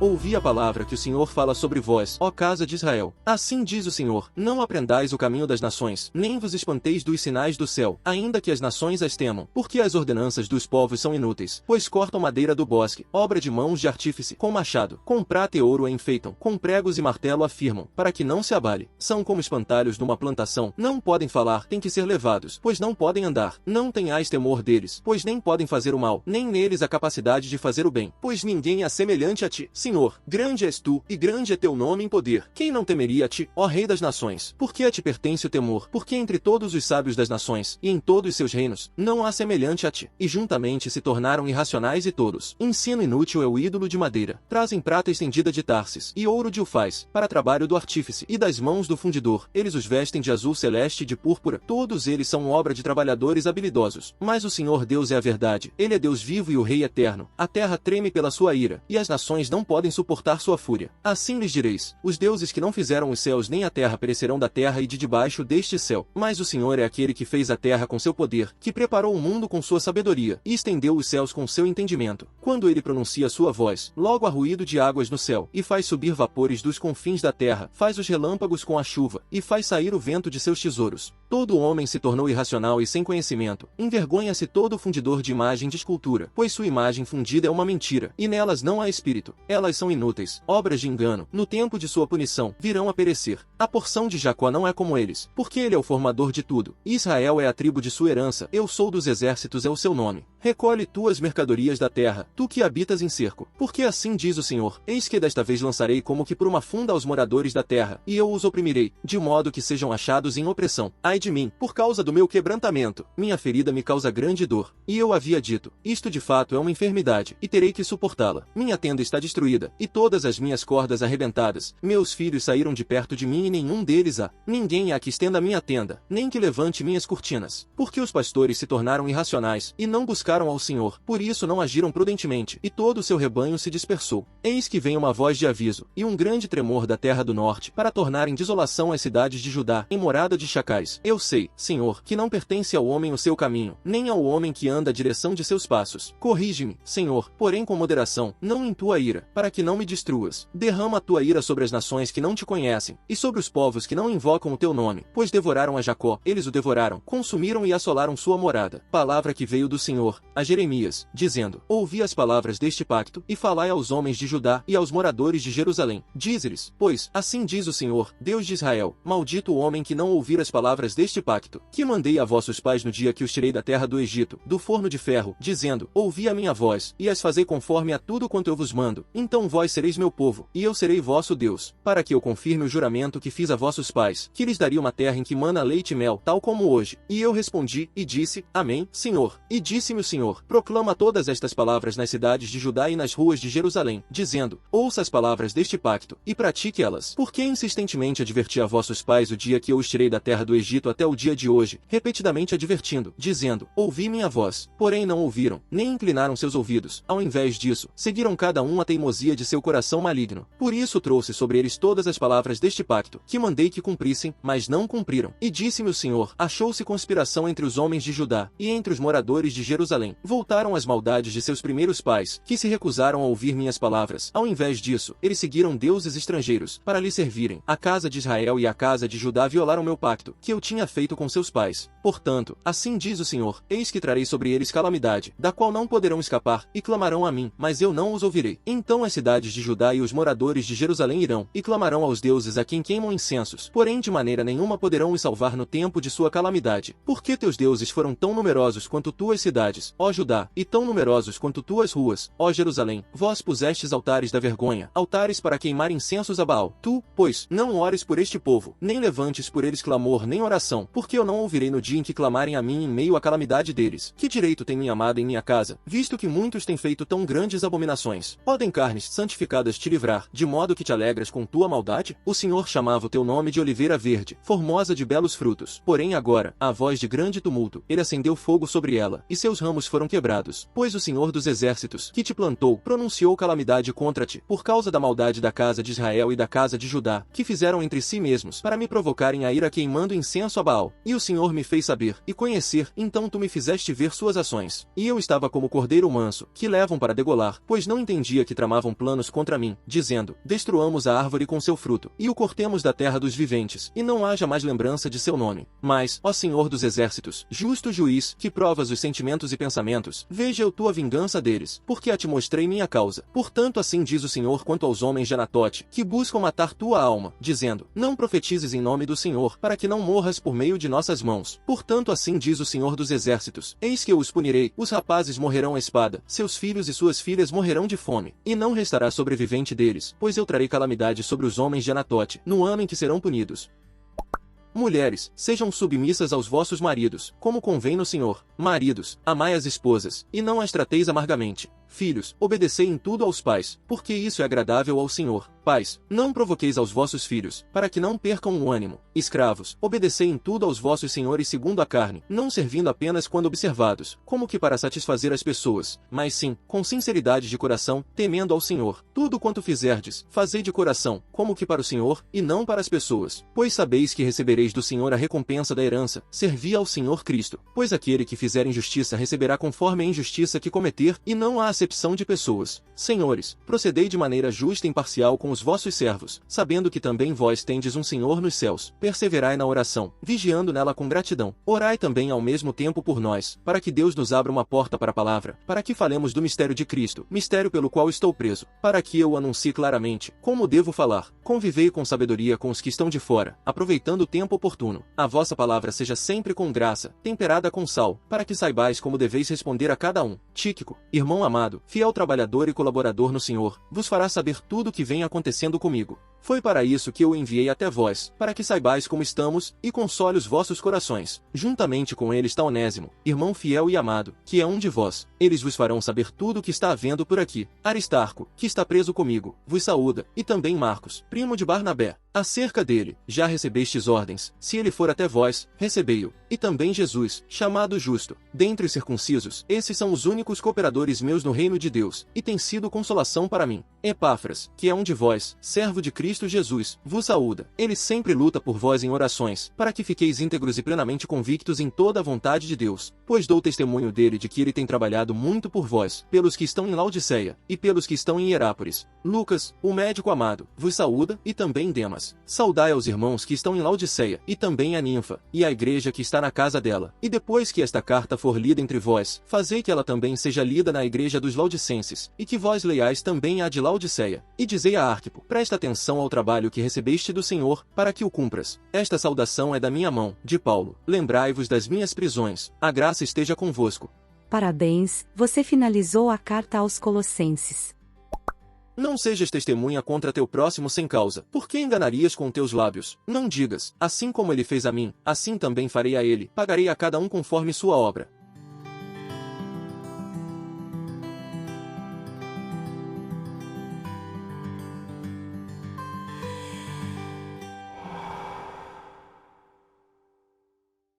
ouvi a palavra que o Senhor fala sobre vós, ó casa de Israel. Assim diz o Senhor, não aprendais o caminho das nações, nem vos espanteis dos sinais do céu, ainda que as nações as temam, porque as ordenanças dos povos são inúteis, pois cortam madeira do bosque, obra de mãos de artífice, com machado, com prata e ouro a enfeitam, com pregos e martelo afirmam, para que não se abale. São como espantalhos numa plantação, não podem falar, têm que ser levados, pois não podem andar. Não tenhais temor deles, pois nem podem fazer o mal, nem neles a capacidade de fazer o bem, pois ninguém é semelhante a ti, Senhor. Grande és tu, e grande é teu nome em poder. Quem não temeria a ti, ó Rei das nações? Porque a ti pertence o temor, porque entre todos os sábios das nações, e em todos os seus reinos, não há semelhante a ti. E juntamente se tornaram irracionais e todos. Ensino inútil é o ídolo de madeira. Trazem prata estendida de Tarsis, e ouro de Ufaz, para trabalho do artífice, e das mãos do fundidor. Eles os vestem de azul celeste e de púrpura. Todos eles são obra de trabalhadores habilidosos. Mas o Senhor Deus é a verdade. Ele é Deus vivo e o Rei eterno. A terra treme pela sua ira, e as nações não podem suportar sua fúria. Assim lhes direis: os deuses que não fizeram os céus nem a terra perecerão da terra e de debaixo deste céu. Mas o Senhor é aquele que fez a terra com seu poder, que preparou o mundo com sua sabedoria, e estendeu os céus com seu entendimento. Quando ele pronuncia sua voz, logo há ruído de águas no céu, e faz subir vapores dos confins da terra, faz os relâmpagos com a chuva, e faz sair o vento de seus tesouros. Todo homem se tornou irracional e sem conhecimento. Envergonha-se todo fundidor de imagem de escultura, pois sua imagem fundida é uma mentira, e nelas não há espírito. Elas são inúteis, obras de engano. No tempo de sua punição, virão a perecer. A porção de Jacó não é como eles, porque ele é o formador de tudo. Israel é a tribo de sua herança, eu sou dos exércitos é o seu nome. Recolhe tuas mercadorias da terra, tu que habitas em cerco. Porque assim diz o Senhor, eis que desta vez lançarei como que por uma funda aos moradores da terra, e eu os oprimirei, de modo que sejam achados em opressão. Ai de mim, por causa do meu quebrantamento, minha ferida me causa grande dor. E eu havia dito, isto de fato é uma enfermidade, e terei que suportá-la. Minha tenda está destruída, e todas as minhas cordas arrebentadas. Meus filhos saíram de perto de mim e nenhum deles há. Ninguém há que estenda minha tenda, nem que levante minhas cortinas. Porque os pastores se tornaram irracionais, e não buscaram ao Senhor, por isso não agiram prudentemente, e todo o seu rebanho se dispersou. Eis que vem uma voz de aviso, e um grande tremor da terra do norte, para tornar em desolação as cidades de Judá, em morada de chacais. Eu sei, Senhor, que não pertence ao homem o seu caminho, nem ao homem que anda a direção de seus passos. Corrige-me, Senhor, porém com moderação, não em tua ira, para que não me destruas. Derrama a tua ira sobre as nações que não te conhecem, e sobre os povos que não invocam o teu nome, pois devoraram a Jacó, eles o devoraram, consumiram e assolaram sua morada. Palavra que veio do Senhor, a Jeremias, dizendo: ouvi as palavras deste pacto, e falai aos homens de Judá e aos moradores de Jerusalém. Dize-lhes, pois, assim diz o Senhor, Deus de Israel, maldito o homem que não ouvir as palavras deste pacto, que mandei a vossos pais no dia que os tirei da terra do Egito, do forno de ferro, dizendo: ouvi a minha voz, e as fazei conforme a tudo quanto eu vos mando. Então vós sereis meu povo, e eu serei vosso Deus, para que eu confirme o juramento que fiz a vossos pais, que lhes daria uma terra em que mana leite e mel, tal como hoje. E eu respondi, e disse: Amém, Senhor. E disse-me o Senhor: proclama todas estas palavras nas cidades de Judá e nas ruas de Jerusalém, dizendo: ouça as palavras deste pacto, e pratique elas. Porque insistentemente adverti a vossos pais o dia que eu os tirei da terra do Egito até o dia de hoje, repetidamente advertindo, dizendo: ouvi minha voz. Porém não ouviram, nem inclinaram seus ouvidos. Ao invés disso, seguiram cada um a teimosia de seu coração maligno. Por isso trouxe sobre eles todas as palavras deste pacto, que mandei que cumprissem, mas não cumpriram. E disse-me o Senhor: achou-se conspiração entre os homens de Judá, e entre os moradores de Jerusalém. Voltaram às maldades de seus primeiros pais, que se recusaram a ouvir minhas palavras. Ao invés disso, eles seguiram deuses estrangeiros, para lhe servirem. A casa de Israel e a casa de Judá violaram meu pacto, que eu tinha feito com seus pais. Portanto, assim diz o Senhor: eis que trarei sobre eles calamidade, da qual não poderão escapar, e clamarão a mim, mas eu não os ouvirei. Então as cidades de Judá e os moradores de Jerusalém irão, e clamarão aos deuses a quem queimam incensos, porém de maneira nenhuma poderão os salvar no tempo de sua calamidade. Porque teus deuses foram tão numerosos quanto tuas cidades, ó Judá, e tão numerosos quanto tuas ruas, ó Jerusalém. Vós pusestes altares da vergonha, altares para queimar incensos a Baal. Tu, pois, não ores por este povo, nem levantes por eles clamor nem oração, porque eu não ouvirei no dia em que clamarem a mim em meio à calamidade deles. Que direito tem minha amada em minha casa, visto que muitos têm feito tão grandes abominações? Podem carnes santificadas te livrar, de modo que te alegras com tua maldade? O Senhor chamava o teu nome de oliveira verde, formosa de belos frutos. Porém agora, à voz de grande tumulto, ele acendeu fogo sobre ela, e seus ramos foram quebrados. Pois o Senhor dos exércitos, que te plantou, pronunciou calamidade contra ti, por causa da maldade da casa de Israel e da casa de Judá, que fizeram entre si mesmos, para me provocarem a ira queimando incenso faço a Baal. E o Senhor me fez saber e conhecer, então tu me fizeste ver suas ações. E eu estava como cordeiro manso, que levam para degolar, pois não entendia que tramavam planos contra mim, dizendo, destruamos a árvore com seu fruto, e o cortemos da terra dos viventes, e não haja mais lembrança de seu nome. Mas, ó Senhor dos exércitos, justo juiz, que provas os sentimentos e pensamentos, veja eu tua vingança deles, porque a te mostrei minha causa. Portanto assim diz o Senhor quanto aos homens de Anatote, que buscam matar tua alma, dizendo, não profetizes em nome do Senhor, para que não morras por meio de nossas mãos. Portanto assim diz o Senhor dos exércitos, eis que eu os punirei, os rapazes morrerão à espada, seus filhos e suas filhas morrerão de fome, e não restará sobrevivente deles, pois eu trarei calamidade sobre os homens de Anatote, no ano em que serão punidos. Mulheres, sejam submissas aos vossos maridos, como convém no Senhor. Maridos, amai as esposas, e não as trateis amargamente. Filhos, obedecei em tudo aos pais, porque isso é agradável ao Senhor. Pais, não provoqueis aos vossos filhos, para que não percam o ânimo. Escravos, obedecei em tudo aos vossos senhores segundo a carne, não servindo apenas quando observados, como que para satisfazer as pessoas, mas sim, com sinceridade de coração, temendo ao Senhor. Tudo quanto fizerdes, fazei de coração, como que para o Senhor, e não para as pessoas. Pois sabeis que recebereis do Senhor a recompensa da herança, servi ao Senhor Cristo. Pois aquele que fizer injustiça receberá conforme a injustiça que cometer, e não há acepção de pessoas. Senhores, procedei de maneira justa e imparcial com os vossos servos, sabendo que também vós tendes um Senhor nos céus. Perseverai na oração, vigiando nela com gratidão. Orai também ao mesmo tempo por nós, para que Deus nos abra uma porta para a palavra, para que falemos do mistério de Cristo, mistério pelo qual estou preso, para que eu o anuncie claramente, como devo falar. Convivei com sabedoria com os que estão de fora, aproveitando o tempo oportuno. A vossa palavra seja sempre com graça, temperada com sal, para que saibais como deveis responder a cada um. Tíquico, irmão amado, fiel trabalhador e colaborador no Senhor, vos fará saber tudo o que vem acontecendo comigo. Foi para isso que eu o enviei até vós, para que saibais como estamos, e console os vossos corações. Juntamente com ele está Onésimo, irmão fiel e amado, que é um de vós. Eles vos farão saber tudo o que está havendo por aqui. Aristarco, que está preso comigo, vos saúda, e também Marcos, primo de Barnabé. Acerca dele, já recebestes ordens, se ele for até vós, recebei-o. E também Jesus, chamado Justo. Dentre os circuncisos, esses são os únicos cooperadores meus no reino de Deus, e tem sido consolação para mim. Epáfras, que é um de vós, servo de Cristo Jesus, vos saúda. Ele sempre luta por vós em orações, para que fiqueis íntegros e plenamente convictos em toda a vontade de Deus. Pois dou testemunho dele de que ele tem trabalhado muito por vós, pelos que estão em Laodiceia, e pelos que estão em Hierápolis. Lucas, o médico amado, vos saúda, e também Demas. Saudai aos irmãos que estão em Laodiceia, e também a Ninfa, e a igreja que está na casa dela. E depois que esta carta for lida entre vós, fazei que ela também seja lida na igreja dos Laodicenses, e que vós leiais também a de Laodiceia. E dizei a Arquipo, presta atenção ao trabalho que recebeste do Senhor, para que o cumpras. Esta saudação é da minha mão, de Paulo. Lembrai-vos das minhas prisões. A graça esteja convosco. Parabéns, você finalizou a carta aos Colossenses. Não sejas testemunha contra teu próximo sem causa, porque enganarias com teus lábios. Não digas, assim como ele fez a mim, assim também farei a ele, pagarei a cada um conforme sua obra.